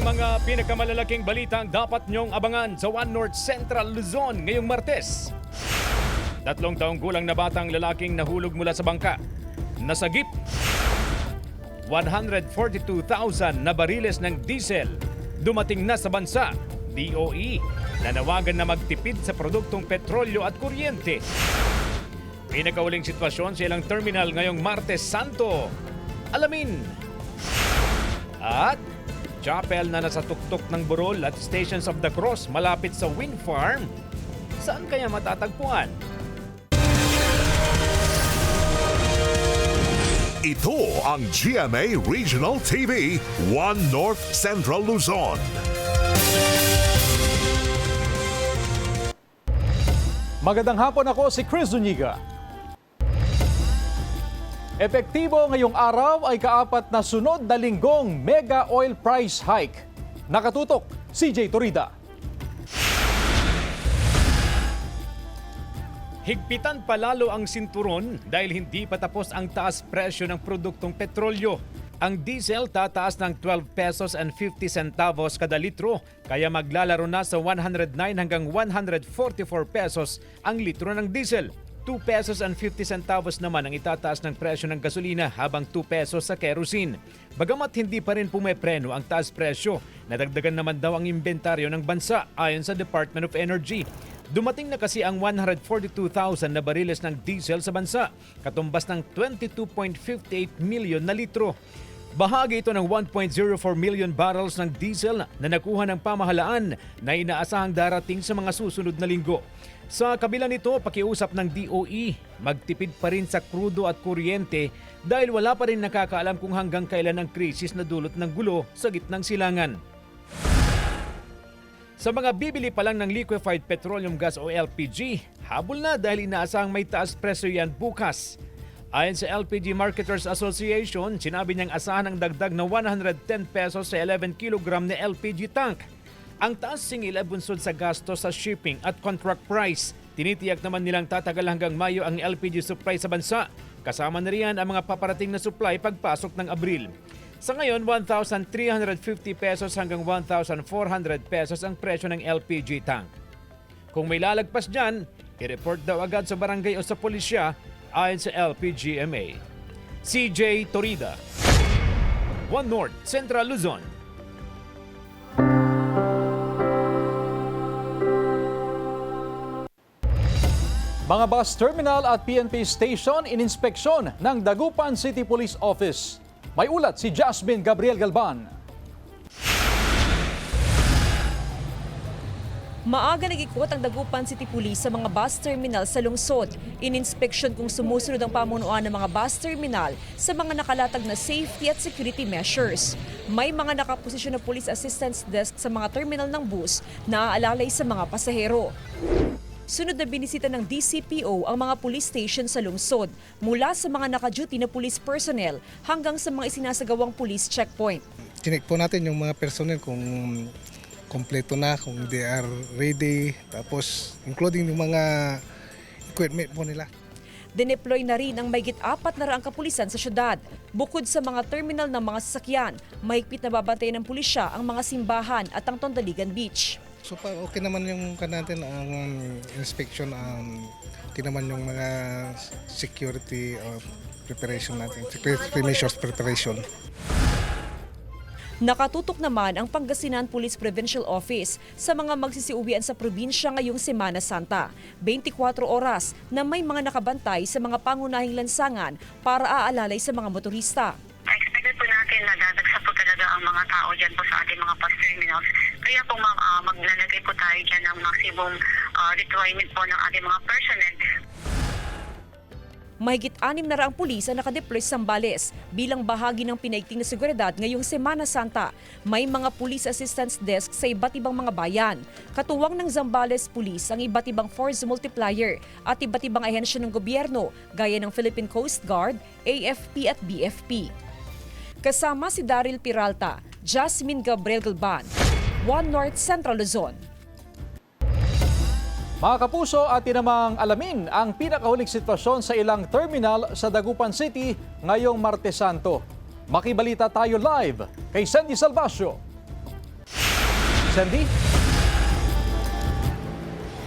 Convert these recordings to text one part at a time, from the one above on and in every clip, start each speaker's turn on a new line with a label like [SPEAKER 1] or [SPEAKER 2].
[SPEAKER 1] mga pinakamalalaking balitang dapat nyong abangan sa One North Central Luzon ngayong Martes. 3 taong gulang na batang lalaking nahulog mula sa bangka. Nasagip 142,000 na bariles ng diesel dumating na sa bansa. DOE nanawagan na magtipid sa produktong petrolyo at kuryente. Pinakauling sitwasyon sa ilang terminal ngayong Martes Santo. Alamin. At chapel na nasa tuktok ng Burol at Stations of the Cross malapit sa wind farm. Saan kaya matatagpuan?
[SPEAKER 2] Ito ang GMA Regional TV, One North Central Luzon.
[SPEAKER 3] Magandang hapon, ako si Chris Zuniga. Epektibo ngayong araw ay kaapat na sunod na linggong mega oil price hike. Nakatutok, CJ Torida.
[SPEAKER 1] Higpitan palalo ang sinturon dahil hindi pa tapos ang taas presyo ng produktong petrolyo. Ang diesel tataas ng 12 pesos and 50 centavos kada litro, kaya maglalaro na sa 109 hanggang 144 pesos ang litro ng diesel. 2 pesos and 50 centavos naman ang itataas ng presyo ng gasolina habang 2 pesos sa kerosene. Bagamat hindi pa rin pumepreno ang taas presyo, nadagdagan naman daw ang inventaryo ng bansa ayon sa Department of Energy. Dumating na kasi ang 142,000 na bariles ng diesel sa bansa, katumbas ng 22.58 million na litro. Bahagi ito ng 1.04 million barrels ng diesel na nakuha ng pamahalaan na inaasahang darating sa mga susunod na linggo. Sa kabila nito, pakiusap ng DOE, magtipid pa rin sa krudo at kuryente dahil wala pa rin nakakaalam kung hanggang kailan ang krisis na dulot ng gulo sa gitnang silangan. Sa mga bibili pa lang ng liquefied petroleum gas o LPG, habol na dahil inaasahang may taas presyo yan bukas. Ayon sa LPG Marketers Association, sinabi niyang asahan ang dagdag na 110 pesos sa 11 kilogram na LPG tank. Ang taas singil ay bunsod sa gasto sa shipping at contract price. Tinitiyak naman nilang tatagal hanggang Mayo ang LPG supply sa bansa. Kasama na riyan ang mga paparating na supply pagpasok ng Abril. Sa ngayon, 1,350 pesos hanggang 1,400 pesos ang presyo ng LPG tank. Kung may lalagpas dyan, i-report daw agad sa barangay o sa pulisya ayon sa LPGMA. CJ Torida, One North Central Luzon.
[SPEAKER 3] Mga bus terminal at PNP station ininspeksyon ng Dagupan City Police Office. May ulat si Jasmine Gabriel Galban.
[SPEAKER 4] Maaga nag-ikot ang Dagupan City Police sa mga bus terminal sa lungsod. Ininspeksyon kung sumusunod ang pamunuan ng mga bus terminal sa mga nakalatag na safety at security measures. May mga nakaposisyon na police assistance desk sa mga terminal ng bus na aalalay sa mga pasahero. Sunod na binisita ng DCPO ang mga police station sa lungsod, mula sa mga naka-duty na police personnel hanggang sa mga isinasagawang police checkpoint.
[SPEAKER 5] Chinek po natin yung mga personnel kung kompleto na, kung they are ready, tapos including yung mga equipment po nila.
[SPEAKER 4] Dineploy na rin ang mahigit 400 kapulisan sa syudad. Bukod sa mga terminal ng mga sasakyan, mahigpit na babantayan ng pulisya ang mga simbahan at ang Tondaligan Beach.
[SPEAKER 5] So okay naman yung natin ang inspection, okay naman yung mga security preparation natin, security measures preparation.
[SPEAKER 4] Nakatutok naman ang Pangasinan Police Provincial Office sa mga magsisiuwian sa probinsya ngayong Semana Santa. 24 oras na may mga nakabantay sa mga pangunahing lansangan para aalalay sa mga motorista.
[SPEAKER 6] Expected po natin na dadagsa po talaga ang mga tao dyan po sa ating mga bus terminals. Kaya po maglalagay po tayo dyan ng maximum requirement po ng ating mga personnel.
[SPEAKER 4] Mahigit 600 pulis ang nakadeploy sa Zambales bilang bahagi ng pinaigting na seguridad ngayong Semana Santa. May mga police assistance desk sa iba't ibang mga bayan. Katuwang ng Zambales Police ang iba't ibang force multiplier at iba't ibang ahensya ng gobyerno gaya ng Philippine Coast Guard, AFP at BFP. Kasama si Daryl Peralta, Jasmine Gabriel Galban, One North Central Luzon.
[SPEAKER 3] Mga kapuso, atin namang alamin ang pinakahuling sitwasyon sa ilang terminal sa Dagupan City ngayong Martes Santo. Makibalita tayo live kay Sandy Salvacio. Sandy?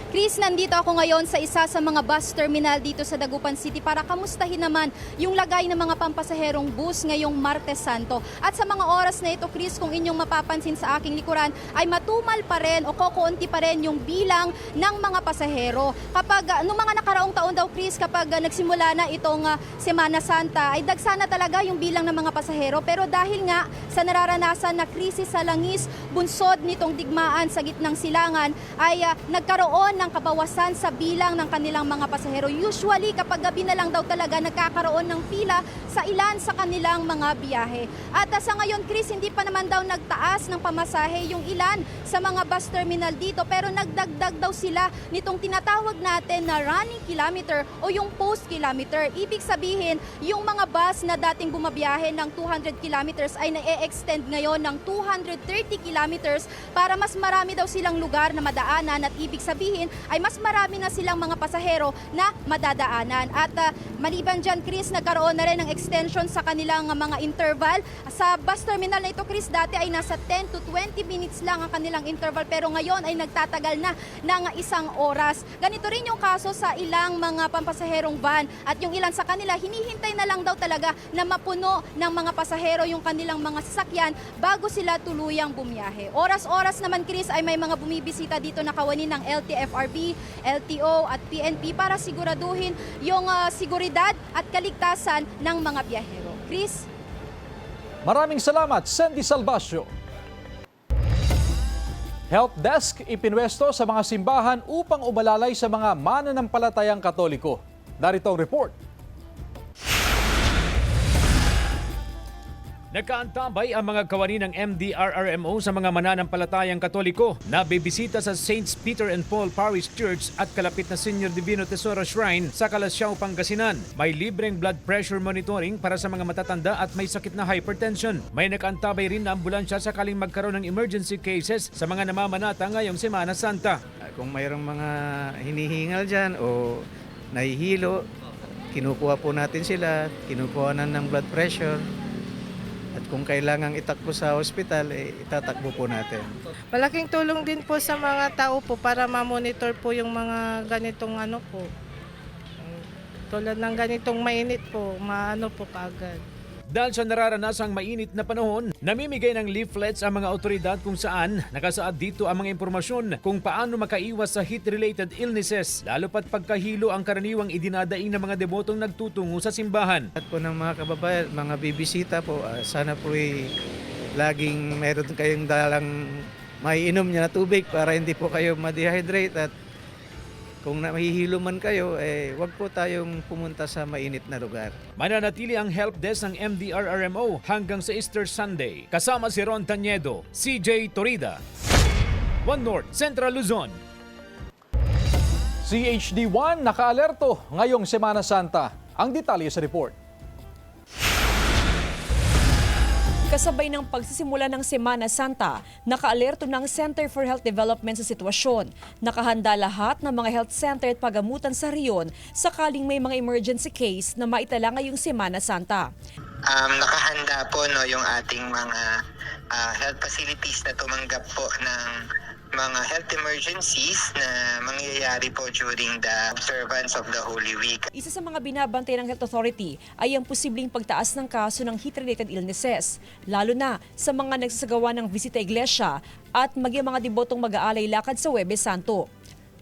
[SPEAKER 7] Chris, nandito ako ngayon sa isa sa mga bus terminal dito sa Dagupan City para kamustahin naman yung lagay ng mga pampasaherong bus ngayong Martes Santo. At sa mga oras na ito, Chris, kung inyong mapapansin sa aking likuran, ay matumal pa rin o kokonti pa rin yung bilang ng mga pasahero. Kapag, noong mga nakaraong taon daw, Chris, kapag nagsimula na itong Semana Santa, ay dagsana talaga yung bilang ng mga pasahero. Pero dahil nga sa nararanasan na krisis sa langis, bunsod nitong digmaan sa gitnang silangan, ay nagkaroon ng kabawasan sa bilang ng kanilang mga pasahero. Usually, kapag gabi na lang daw talaga nagkakaroon ng pila sa ilan sa kanilang mga biyahe. At sa ngayon, Chris, hindi pa naman daw nagtaas ng pamasahe yung ilan sa mga bus terminal dito, pero nagdagdag daw sila nitong tinatawag natin na running kilometer o yung post kilometer. Ibig sabihin, yung mga bus na dating bumabiyahe ng 200 kilometers ay na-extend ngayon ng 230 kilometers para mas marami daw silang lugar na madaanan at ibig sabihin ay mas marami na silang mga pasahero na madadaanan. At maliban dyan, Chris, nagkaroon na rin ng extension sa kanilang mga interval. Sa bus terminal na ito, Chris, dati ay nasa 10 to 20 minutes lang ang kanilang interval, pero ngayon ay nagtatagal na ng 1 oras. Ganito rin yung kaso sa ilang mga pampasaherong van at yung ilan sa kanila, hinihintay na lang daw talaga na mapuno ng mga pasahero yung kanilang mga sasakyan bago sila tuluyang bumiyahe. Oras-oras naman, Chris, ay may mga bumibisita dito na kawani ng LTFRB, LTO at PNP para siguraduhin yung seguridad at kaligtasan ng mga biyahero. Chris?
[SPEAKER 3] Maraming salamat, Sandy Salvacio. Help Desk ipinwesto sa mga simbahan upang umalalay sa mga mananampalatayang Katoliko. Narito ang report.
[SPEAKER 1] Nagkaantabay ang mga kawani ng MDRRMO sa mga mananampalatayang Katoliko na bibisita sa Saints Peter and Paul Parish Church at kalapit na Senior Divino Tesoro Shrine sa Calasiao, Pangasinan. May libreng blood pressure monitoring para sa mga matatanda at may sakit na hypertension. May nakaantabay rin na ambulansya sakaling magkaroon ng emergency cases sa mga namamanata ngayong Semana Santa.
[SPEAKER 8] Kung mayroong mga hinihingal dyan o nahihilo, kinukuha po natin sila, kinukuha na ng blood pressure. At kung kailangang itakbo sa ospital, itatakbo po natin.
[SPEAKER 9] Malaking tulong din po sa mga tao po para ma-monitor po yung mga ganitong po. Tulad ng ganitong mainit po, maano po kaagad.
[SPEAKER 1] Dahil sa nararanasang mainit na panahon, namimigay ng leaflets ang mga otoridad kung saan nakasaad dito ang mga impormasyon kung paano makaiwas sa heat-related illnesses, lalo pat pagkahilo ang karaniwang idinadaing ng mga debotong nagtutungo sa simbahan.
[SPEAKER 8] At po ng mga kababayan, mga bibisita po, sana po laging meron kayong dalang maiinom niya na tubig para hindi po kayo ma-dehydrate at kung mahihilo man kayo, wag po tayong pumunta sa mainit na lugar.
[SPEAKER 1] Mananatili ang help desk ng MDRRMO hanggang sa Easter Sunday. Kasama si Ron Taniedo, CJ Torida, One North, Central Luzon.
[SPEAKER 3] CHD1 nakaalerto ngayong Semana Santa. Ang detalye sa report.
[SPEAKER 4] Kasabay ng pagsisimula ng Semana Santa, nakaalerto ng Center for Health Development sa sitwasyon. Nakahanda lahat ng mga health center at pagamutan sa riyon sakaling may mga emergency case na maitala ngayong Semana Santa.
[SPEAKER 10] Nakahanda po yung ating mga health facilities na tumanggap po ng mga health emergencies na mangyayari po during the observance of the Holy Week.
[SPEAKER 4] Isa sa mga binabantay ng Health Authority ay ang posibleng pagtaas ng kaso ng heat-related illnesses, lalo na sa mga nagsasagawa ng bisita iglesia at maging mga debotong mag-aalay lakad sa Huwebes Santo.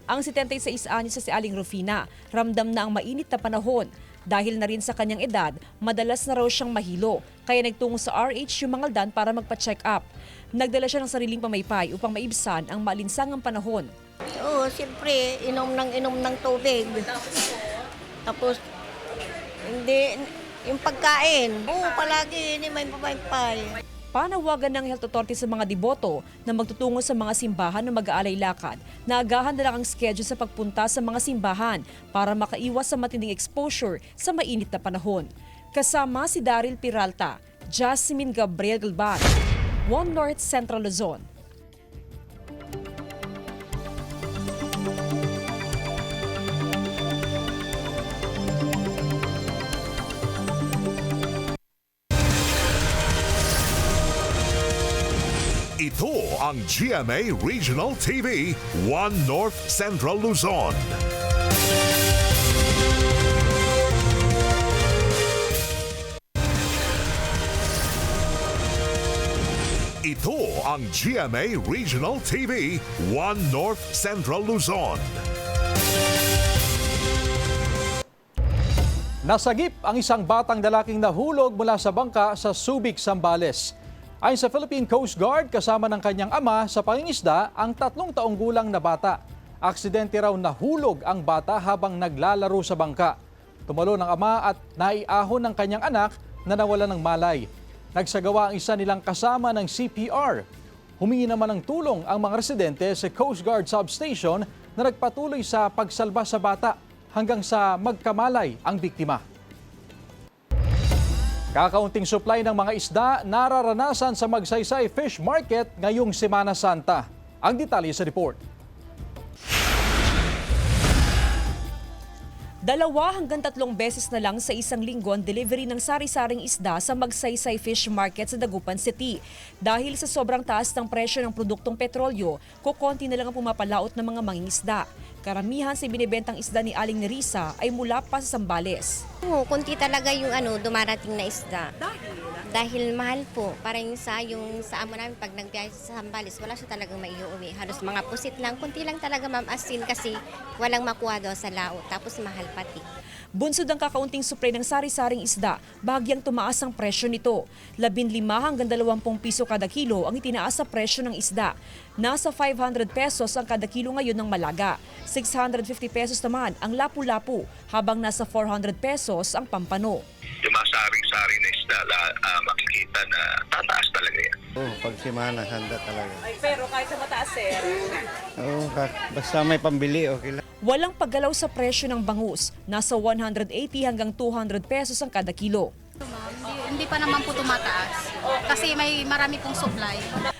[SPEAKER 4] Ang 76 anyos sa si Aling Rufina, ramdam na ang mainit na panahon. Dahil na rin sa kanyang edad, madalas na raw siyang mahilo, kaya nagtungo sa RH Yumangaldan para magpa-check up. Nagdala siya ng sariling pamaypay upang maibsan ang maalinsangang panahon.
[SPEAKER 11] Oo, siyempre, inom ng tubig. Tapos, hindi, yung pagkain. Oo, palagi, hindi may pamaypay.
[SPEAKER 4] Panawagan ng Health Authority sa mga deboto na magtutungo sa mga simbahan na mag-aalay lakad na agahan na lang ang schedule sa pagpunta sa mga simbahan para makaiwas sa matinding exposure sa mainit na panahon. Kasama si Daryl Peralta, Jasmine Gabriel Galban, One North, Central Luzon.
[SPEAKER 2] Ito ang GMA Regional TV, 1 North Central Luzon. Ito ang GMA Regional TV, 1 North Central Luzon.
[SPEAKER 3] Nasagip ang isang batang lalaking nahulog mula sa bangka sa Subic, Zambales. Ayon sa Philippine Coast Guard, kasama ng kanyang ama sa pangingisda ang 3 taong gulang na bata. Aksidente raw nahulog ang bata habang naglalaro sa bangka. Tumalo ng ama at naiahon ng kanyang anak na nawalan ng malay. Nagsagawa ang isa nilang kasama ng CPR. Humingi naman ng tulong ang mga residente sa Coast Guard Substation na nagpatuloy sa pagsalba sa bata hanggang sa magkamalay ang biktima. Kakaunting supply ng mga isda nararanasan sa Magsaysay Fish Market ngayong Semana Santa. Ang detalye sa report.
[SPEAKER 4] 2 hanggang 3 beses na lang sa isang linggo ang delivery ng sari-saring isda sa Magsaysay Fish Market sa Dagupan City. Dahil sa sobrang taas ng presyo ng produktong petrolyo, kukonti na lang ang pumapalaot ng mga mangingisda. Karamihan sa binibentang isda ni Aling Nerissa ay mula pa sa Zambales.
[SPEAKER 11] Kunti talaga yung dumarating na isda. Dahil mahal po. Parang yung sa amo namin pag nagbiyahe sa Zambales, wala siya talagang maiuwi. Halos mga pusit lang. Kunti lang talaga ma'am asin kasi walang makuha daw sa laot. Tapos mahal pati.
[SPEAKER 4] Bunsod ang kakaunting supply ng sari-saring isda, bahagyang tumaas ang presyo nito. 15 hanggang 20 piso kada kilo ang itinaas sa presyo ng isda. Nasa 500 pesos ang kada kilo ngayon ng malaga. 650 pesos naman ang lapu-lapu, habang nasa 400 pesos ang pampano.
[SPEAKER 12] Yung mga sari-sari na isda, makikita na tataas talaga yan.
[SPEAKER 8] Pag Semana, handa talaga.
[SPEAKER 4] Pero kahit sa mataas, sir?
[SPEAKER 8] Basta may pambili, okay lang.
[SPEAKER 4] Walang paggalaw sa presyo ng bangus. Nasa 180 hanggang 200 pesos ang kada kilo.
[SPEAKER 7] Hindi pa naman po tumataas kasi may marami pong supply.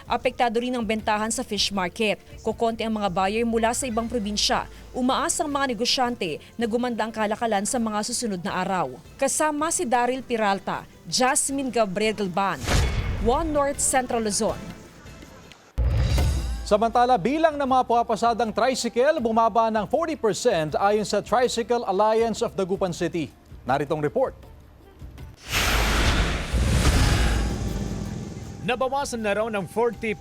[SPEAKER 4] Apektado rin ang bentahan sa fish market. Kukonti ang mga buyer mula sa ibang probinsya. Umaasa ang mga negosyante na gumanda ang kalakalan sa mga susunod na araw. Kasama si Daryl Peralta, Jasmine Gabriel Galban, 1 North Central Luzon.
[SPEAKER 3] Samantala, bilang ng mga pumapasadang tricycle bumaba ng 40% ayon sa Tricycle Alliance of Dagupan City. Naritong report.
[SPEAKER 1] Nabawasan na raw ng 40%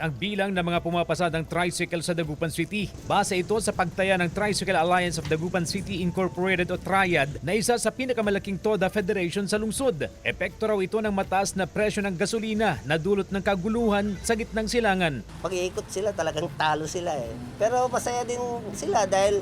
[SPEAKER 1] ang bilang ng mga pumapasadang tricycle sa Dagupan City. Base ito sa pagtaya ng Tricycle Alliance of Dagupan City Incorporated o Triad na isa sa pinakamalaking TODA Federation sa lungsod. Epekto raw ito ng mataas na presyo ng gasolina na dulot ng kaguluhan sa gitnang silangan.
[SPEAKER 13] Pag-iikot sila talagang talo sila eh. Pero masaya din sila dahil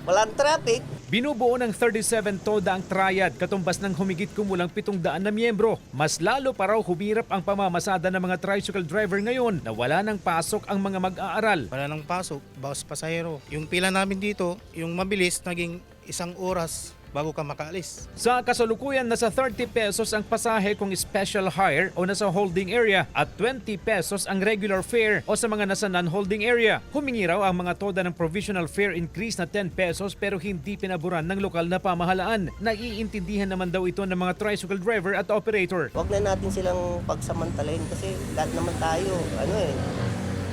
[SPEAKER 13] walang traffic.
[SPEAKER 1] Binubuo ng 37 TODA ang Triad, katumbas ng humigit kumulang 700 na miyembro. Mas lalo pa raw humirap ang pamamasada ng mga tricycle driver ngayon na wala ng pasok ang mga mag-aaral.
[SPEAKER 5] Wala nang pasok, bawas pasahero. Yung pila namin dito, yung mabilis, naging 1 oras bago ka makaalis.
[SPEAKER 1] Sa kasalukuyan, nasa 30 pesos ang pasahe kung special hire o nasa holding area at 20 pesos ang regular fare o sa mga nasa non-holding area. Humingi raw ang mga TODA ng provisional fare increase na 10 pesos pero hindi pinaboran ng lokal na pamahalaan. Naiintindihan naman daw ito ng mga tricycle driver at operator.
[SPEAKER 13] Huwag na natin silang pagsamantalahin kasi lahat naman tayo,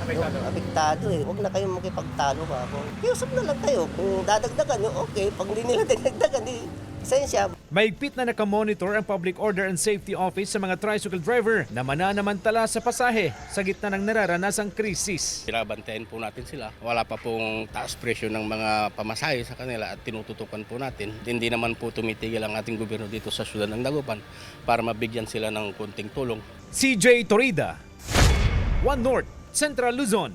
[SPEAKER 13] apektado eh. Huwag na kayong makipagtalo ka ako. Kiusap na lang kayo. Kung dadagdagan nyo, okay. Pag hindi nila dadagdagan, sensya.
[SPEAKER 1] Mahigpit na nakamonitor ang Public Order and Safety Office sa mga tricycle driver na mananamantala sa pasahe sa gitna ng nararanasang krisis.
[SPEAKER 14] Binabantayan po natin sila. Wala pa pong taas presyo ng mga pamasahe sa kanila at tinututukan po natin. Hindi naman po tumitigil ang ating gobyerno dito sa syudad ng Dagupan para mabigyan sila ng kunting tulong.
[SPEAKER 1] CJ Torida, 1 North Central Luzon.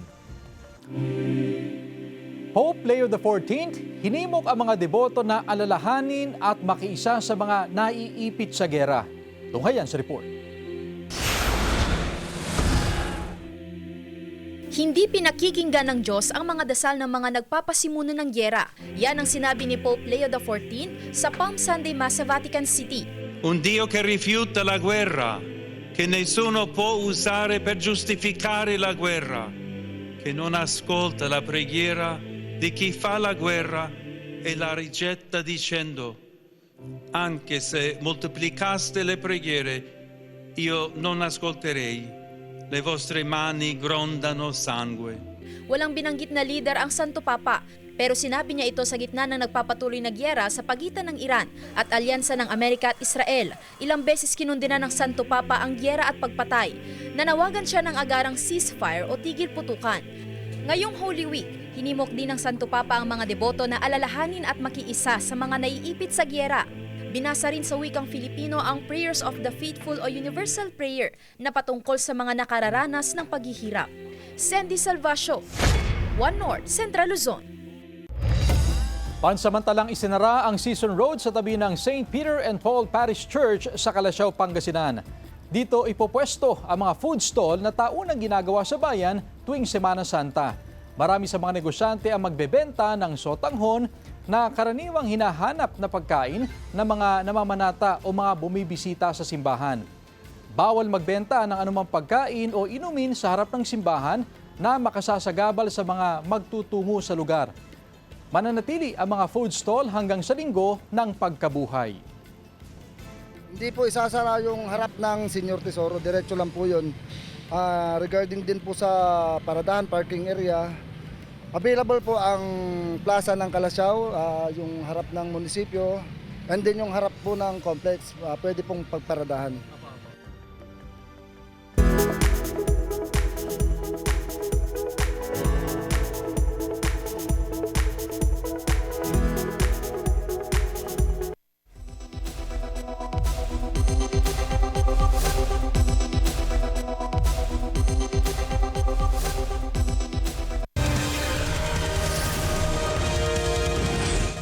[SPEAKER 3] Pope Leo XIV, hinimok ang mga deboto na alalahanin at makiisa sa mga naiipit sa gera. Tunghayan sa report.
[SPEAKER 15] Hindi pinakikinggan ng Diyos ang mga dasal ng mga nagpapasimuno ng giyera. Yan ang sinabi ni Pope Leo XIV sa Palm Sunday Mass sa Vatican City.
[SPEAKER 16] Un Dio che rifiuta la guerra, che nessuno può usare per giustificare la guerra, che non ascolta la preghiera di chi fa la guerra e la rigetta dicendo: anche se moltiplicaste le preghiere, io non ascolterei. le vostre mani grondano sangue.
[SPEAKER 15] Walang binanggit na leader ang Santo Papa, pero sinabi niya ito sa gitna ng nagpapatuloy na gyera sa pagitan ng Iran at alyansa ng Amerika at Israel. Ilang beses kinundina ng Santo Papa ang gyera at pagpatay. Nanawagan siya ng agarang ceasefire o tigil putukan. Ngayong Holy Week, hinimok din ng Santo Papa ang mga deboto na alalahanin at makiisa sa mga naiipit sa gyera. Binasa rin sa wikang Filipino ang Prayers of the Faithful o Universal Prayer na patungkol sa mga nakararanas ng paghihirap. Sandy Salvacio, One North, Central Luzon.
[SPEAKER 3] Pansamantalang isinara ang Season Road sa tabi ng St. Peter and Paul Parish Church sa Calasiao, Pangasinan. Dito ipopwesto ang mga food stall na taunang ginagawa sa bayan tuwing Semana Santa. Marami sa mga negosyante ang magbebenta ng sotanghon na karaniwang hinahanap na pagkain ng mga namamanata o mga bumibisita sa simbahan. Bawal magbenta ng anumang pagkain o inumin sa harap ng simbahan na makasasagabal sa mga magtutungo sa lugar. Mananatili ang mga food stall hanggang sa Linggo ng Pagkabuhay.
[SPEAKER 17] Hindi po isasara yung harap ng Senior Tesoro, diretso lang po yun. Regarding din po sa paradahan, parking area, available po ang plaza ng Calasiao, yung harap ng munisipyo, and then yung harap po ng complex, pwede pong pagparadahan.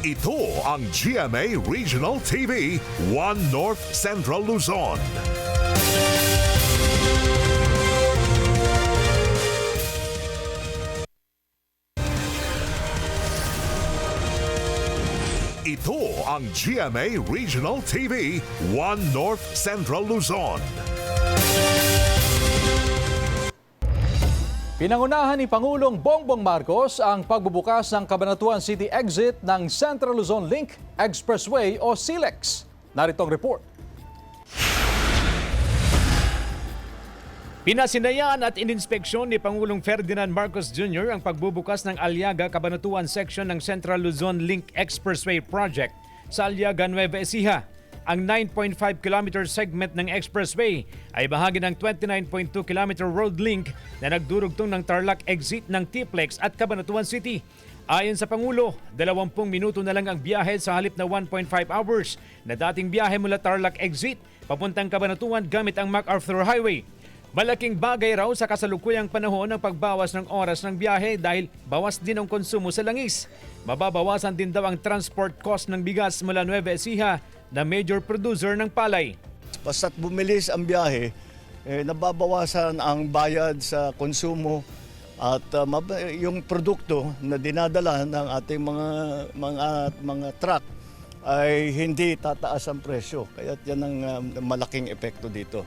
[SPEAKER 2] Ito ang GMA Regional TV, One North Central Luzon. Ito ang GMA Regional TV, One North Central Luzon.
[SPEAKER 3] Pinangunahan ni Pangulong Bongbong Marcos ang pagbubukas ng Cabanatuan City exit ng Central Luzon Link Expressway o CLEX. Narito ang report.
[SPEAKER 1] Pinasinayaan at ininspeksyon ni Pangulong Ferdinand Marcos Jr. ang pagbubukas ng Aliaga-Cabanatuan section ng Central Luzon Link Expressway Project sa Aliaga, Nueva Ecija. Ang 9.5 km segment ng expressway ay bahagi ng 29.2 km road link na nagdurugtong ng Tarlac exit ng T-Plex at Cabanatuan City. Ayon sa Pangulo, 20 minuto na lang ang biyahe sa halip na 1.5 hours na dating biyahe mula Tarlac exit papuntang Cabanatuan gamit ang MacArthur Highway. Malaking bagay raw sa kasalukuyang panahon ng pagbawas ng oras ng biyahe dahil bawas din ang konsumo sa langis. Mababawasan din daw ang transport cost ng bigas mula Nueva Ecija na major producer ng palay.
[SPEAKER 18] Basta't bumilis ang biyahe, nababawasan ang bayad sa konsumo at yung produkto na dinadala ng ating mga truck ay hindi tataas ang presyo. Kaya yan ang malaking epekto dito.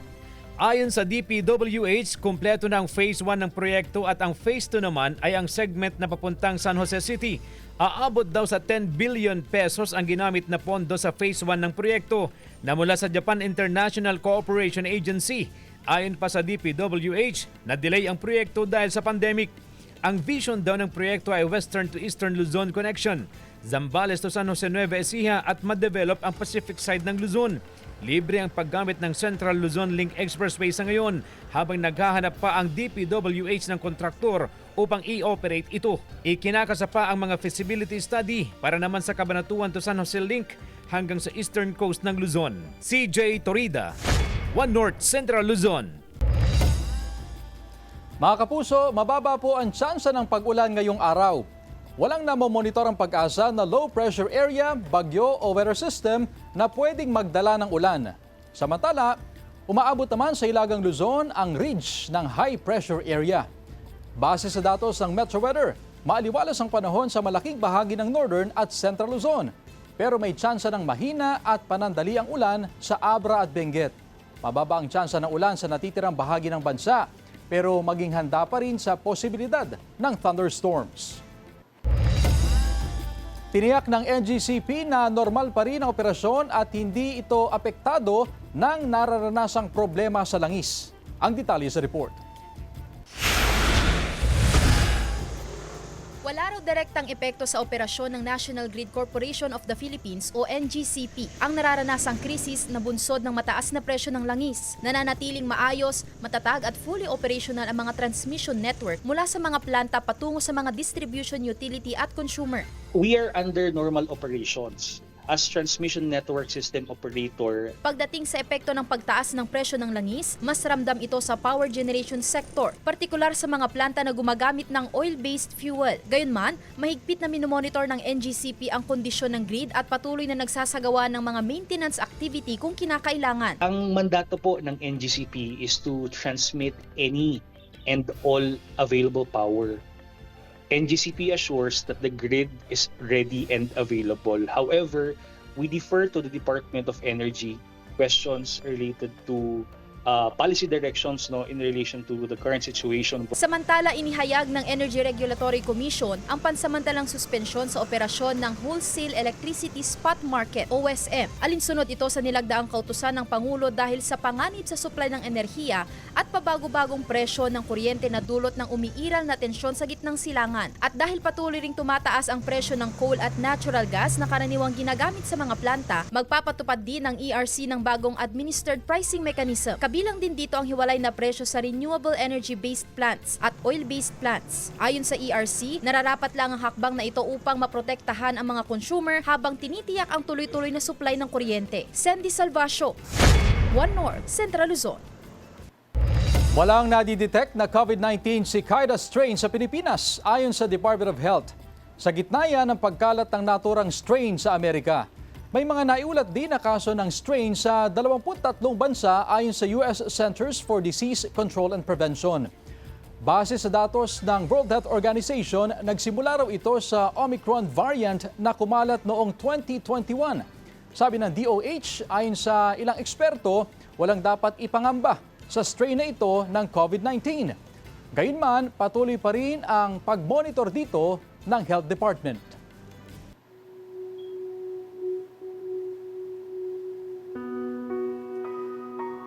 [SPEAKER 1] Ayon sa DPWH, kumpleto na ang Phase 1 ng proyekto at ang Phase 2 naman ay ang segment na papuntang San Jose City. Aabot daw sa 10 billion pesos ang ginamit na pondo sa Phase 1 ng proyekto na mula sa Japan International Cooperation Agency. Ayon pa sa DPWH, na-delay ang proyekto dahil sa pandemic. Ang vision daw ng proyekto ay Western to Eastern Luzon Connection, Zambales to San Jose Nueva Ecija at ma-develop ang Pacific side ng Luzon. Libre ang paggamit ng Central Luzon Link Expressway sa ngayon habang naghahanap pa ang DPWH ng kontraktor upang i-operate ito. Ikinakasa pa ang mga feasibility study para naman sa Cabanatuan to San Jose Link hanggang sa eastern coast ng Luzon. CJ Torida, One North Central Luzon.
[SPEAKER 3] Mga kapuso, mababa po ang tsansa ng pag-ulan ngayong araw. Walang namomonitor ang Pag-asa na low pressure area, bagyo o weather system na pwedeng magdala ng ulan. Samantala, umaabot naman sa Ilagang Luzon ang ridge ng high pressure area. Base sa datos ng Metro Weather, maaliwalas ang panahon sa malaking bahagi ng Northern at Central Luzon. Pero may tsansa ng mahina at panandali ang ulan sa Abra at Benguet. Mababa ang tsansa ng ulan sa natitirang bahagi ng bansa, pero maging handa pa rin sa posibilidad ng thunderstorms. Tiniyak ng NGCP na normal pa rin ang operasyon at hindi ito apektado ng nararanasang problema sa langis. Ang detalye sa report.
[SPEAKER 15] Wala raw direktang epekto sa operasyon ng National Grid Corporation of the Philippines o NGCP ang nararanasang krisis na bunsod ng mataas na presyo ng langis. Nananatiling maayos, matatag at fully operational ang mga transmission network mula sa mga planta patungo sa mga distribution utility at consumer.
[SPEAKER 19] We are under normal operations. As transmission network system operator,
[SPEAKER 15] Pagdating sa epekto ng pagtaas ng presyo ng langis, mas ramdam ito sa power generation sector, partikular sa mga planta na gumagamit ng oil-based fuel. Gayunman, mahigpit na minomonitor ng NGCP ang kondisyon ng grid at patuloy na nagsasagawa ng mga maintenance activity kung kinakailangan.
[SPEAKER 19] ang mandato po ng NGCP is to transmit any and all available power. NGCP assures that the grid is ready and available. However, we defer to the Department of Energy questions related to policy directions in relation to the current situation.
[SPEAKER 15] Samantala, inihayag ng Energy Regulatory Commission ang pansamantalang suspensyon sa operasyon ng Wholesale Electricity Spot Market, OSM. Alinsunod ito sa nilagdaang kautusan ng Pangulo dahil sa panganib sa supply ng enerhiya at pabago-bagong presyo ng kuryente na dulot ng umiiral na tensyon sa gitnang silangan. At dahil patuloy ring tumataas ang presyo ng coal at natural gas na karaniwang ginagamit sa mga planta, magpapatupad din ng ERC ng bagong administered pricing mechanism. Kabilang din dito ang hiwalay na presyo sa renewable energy-based plants at oil-based plants. Ayon sa ERC, nararapat lang ang hakbang na ito upang maprotektahan ang mga consumer habang tinitiyak ang tuloy-tuloy na supply ng kuryente. Sandy Salvacio, One North, Central Luzon.
[SPEAKER 3] Walang nadidetect na COVID-19 cicada strain sa Pilipinas ayon sa Department of Health. Sa gitna yan ng pagkalat ng naturang strain sa Amerika. May mga naiulat din na kaso ng strain sa 23 bansa ayon sa US Centers for Disease Control and Prevention. Base sa datos ng World Health Organization, nagsimula raw ito sa Omicron variant na kumalat noong 2021. Sabi ng DOH, ayon sa ilang eksperto, walang dapat ipangamba sa strain na ito ng COVID-19. Gayunman, patuloy pa rin ang pag-monitor dito ng Health Department.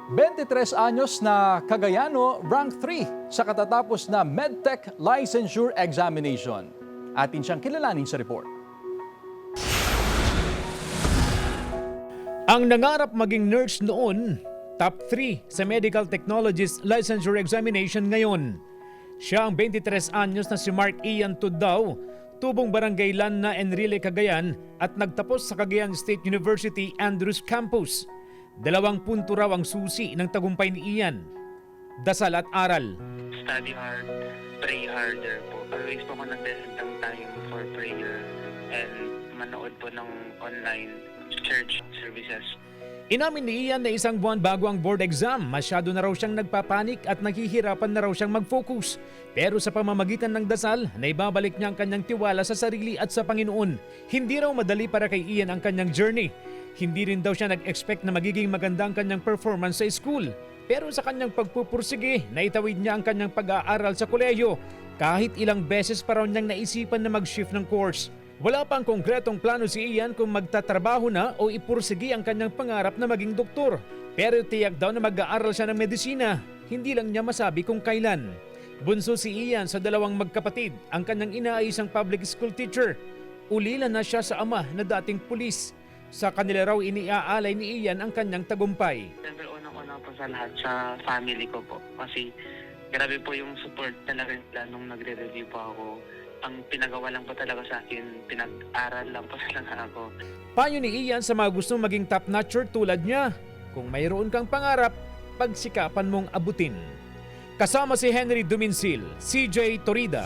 [SPEAKER 3] ₱23 anyos na Cagayano rank 3 sa katatapos na MedTech Licensure Examination. Atin siyang kilalanin sa report.
[SPEAKER 1] Ang nangarap maging nurse noon, top 3 sa Medical Technologies Licensure Examination ngayon. Siya ang 23 anyos na si Mark Ian Tudao, tubong barangay Lanna, Enrile, Cagayan at nagtapos sa Cagayan State University Andrews Campus. 2 punto raw ang susi ng tagumpay ni Ian. Dasal at aral.
[SPEAKER 20] Study hard, pray harder po. Always po ako nag-set ng time for prayer and manood po ng online church services.
[SPEAKER 1] Inamin ni Ian na 1 buwan bago ang board exam, masyado na raw siyang nagpapanik at naghihirapan na raw siyang mag-focus. Pero sa pamamagitan ng dasal, naibabalik niya ang kanyang tiwala sa sarili at sa Panginoon. Hindi raw madali para kay Ian ang kanyang journey. Hindi rin daw siya nag-expect na magiging maganda ang kanyang performance sa school. Pero sa kanyang pagpupursige, naitawid niya ang kanyang pag-aaral sa kolehiyo. Kahit ilang beses pa raw niyang naisipan na mag-shift ng course. Wala pang konkretong plano si Ian kung magtatrabaho na o ipursige ang kanyang pangarap na maging doktor. Pero tiyak daw na mag-aaral siya ng medisina. Hindi lang niya masabi kung kailan. Bunso si Ian sa 2 magkapatid, ang kanyang inaayos public school teacher. Ulila na siya sa ama na dating pulis. Sa kanila raw iniaalay ni Ian ang kanyang tagumpay.
[SPEAKER 20] Siyempre, unang-una po sa lahat sa family ko po. Kasi grabe po yung support talaga nila nung nagre-review po ako. Ang pinagawa lang po talaga sa akin, pinag-aral lang po talaga ako.
[SPEAKER 1] Payo ni Ian sa mga gustong maging top-notcher tulad niya. Kung mayroon kang pangarap, pagsikapan mong abutin. Kasama si Henry Duminsil, CJ Torida,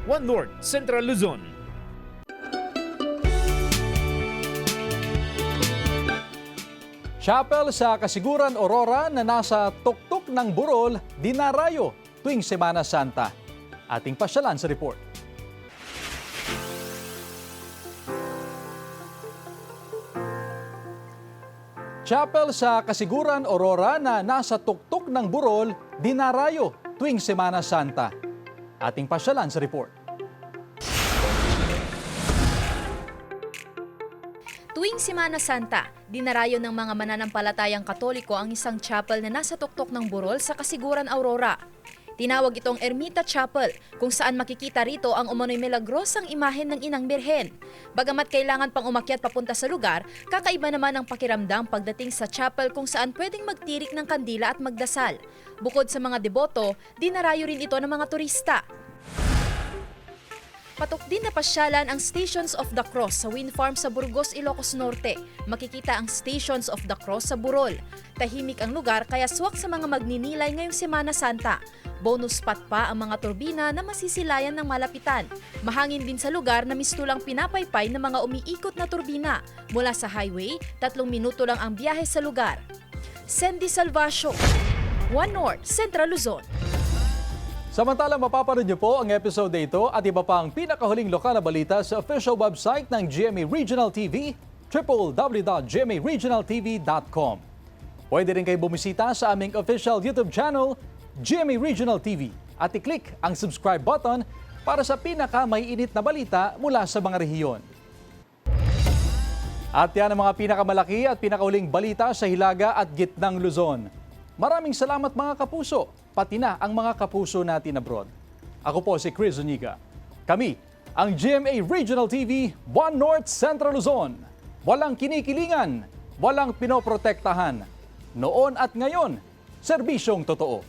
[SPEAKER 1] One North, Central Luzon.
[SPEAKER 3] Chapel sa Kasiguran, Aurora na nasa tuktok ng burol, dinarayo tuwing Semana Santa. Ating pasyalan sa report. Chapel sa Kasiguran, Aurora na nasa tuktok ng burol, dinarayo tuwing Semana Santa. Ating pasyalan sa report.
[SPEAKER 15] Tuwing Semana Santa, dinarayo ng mga mananampalatayang Katoliko ang isang chapel na nasa tuktok ng burol sa Kasiguran, Aurora. Tinawag itong Ermita Chapel, kung saan makikita rito ang umano'y milagrosang imahen ng Inang Birhen. Bagamat kailangan pang umakyat papunta sa lugar, kakaiba naman ang pakiramdam pagdating sa chapel kung saan pwedeng magtirik ng kandila at magdasal. Bukod sa mga deboto, dinarayo rin ito ng mga turista. Patok din na pasyalan ang Stations of the Cross sa Wind Farm sa Burgos, Ilocos Norte. Makikita ang Stations of the Cross sa Burol. Tahimik ang lugar kaya swak sa mga magninilay ngayong Semana Santa. Bonus spot pa ang mga turbina na masisilayan ng malapitan. Mahangin din sa lugar na mistulang pinapaypay ng mga umiikot na turbina. Mula sa highway, 3 minuto lang ang biyahe sa lugar. Sandy Salvacio, One North, Central Luzon.
[SPEAKER 3] Samantala, mapapanood niyo po ang episode na ito at iba pang pinakahuling lokal na balita sa official website ng GMA Regional TV, www.gmaregionaltv.com. Pwede rin kayo bumisita sa aming official YouTube channel, GMA Regional TV, at i-click ang subscribe button para sa pinaka-maiinit na balita mula sa mga rehiyon. At yan ang mga pinakamalaki at pinakahuling balita sa Hilaga at Gitnang Luzon. Maraming salamat mga kapuso, pati na ang mga kapuso natin abroad. Ako po si Chris Zuniga. Kami, ang GMA Regional TV, One North Central Luzon. Walang kinikilingan, walang pinoprotektahan. Noon at ngayon, serbisyong totoo.